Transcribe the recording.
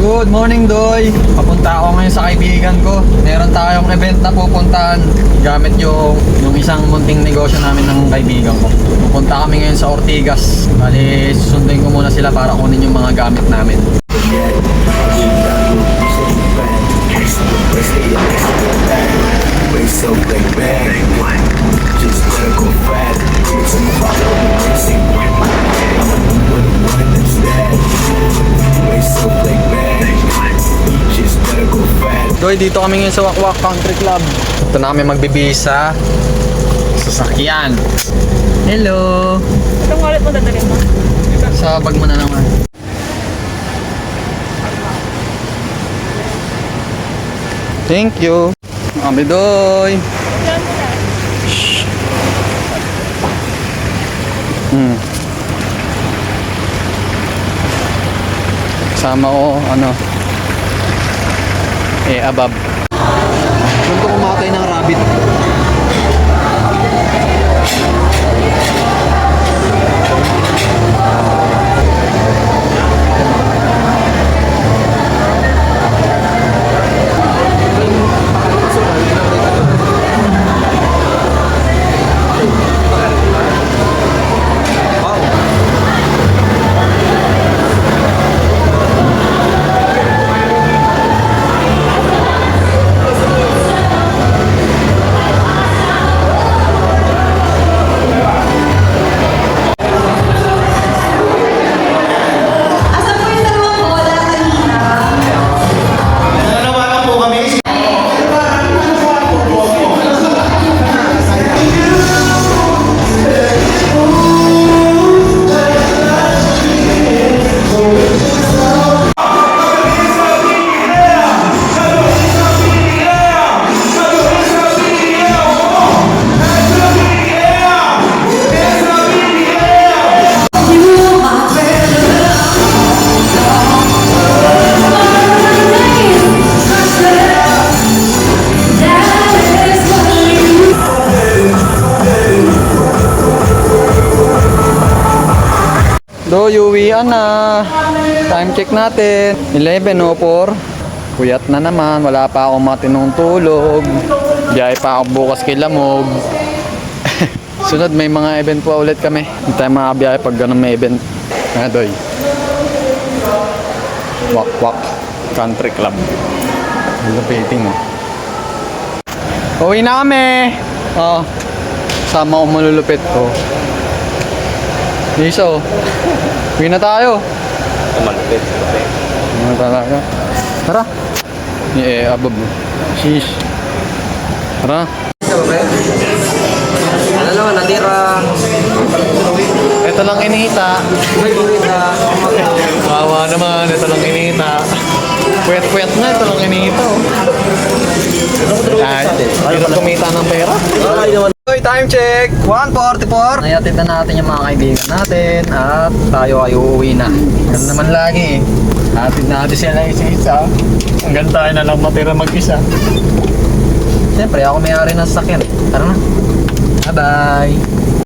Good morning, Doy. Papunta ako ngayon sa kaibigan ko. Meron tayong event na pupuntahan gamit yung isang munting negosyo namin ng kaibigan ko. Pupunta kami ngayon sa Ortigas. Bali, susunduin ko muna sila para kunin yung mga gamit namin. Doy, dito kami ngayon sa Wakwak Country Club. Ito na kami magbibisa sasakyan. Hello! Itong wallet mo dadalhin mo? Sa bag mo na naman. Thank you. Kami, Doy. Yan mo na. Kasama ko, abab. Doon ko kumakay ng rabbit. Do, uwian na. Time check natin. 11:04. Puyat na naman. Wala pa akong matinong tulog. Biyahe pa ako bukas kay Lamog. Sunod may mga event pa ulit kami. Hindi tayo makabiyahe pag ganun may event. Doy. Wakwak Country Club. Lapiting mo. Uwi na kami. Sama ko malulupit ko. Iso. Uwi na tayo. Malupit. Ano talaga? Tara. Abab. Sheesh. Tara. Ano naman, natira. Ito lang inita. Kawa naman, ito lang inita. Puyat-puyat na, ito lang inita. Dito kumita ng pera. Okay, time check. 1:44. Nayatid na natin yung mga kaibigan natin at tayo ay uuwi na. Ganun naman lagi eh. Hatid natin sila isa-isa. Hanggang tayo na lang matira mag-isa. Siyempre, ako may-ari ng sasakyan. Tara na. Bye-bye.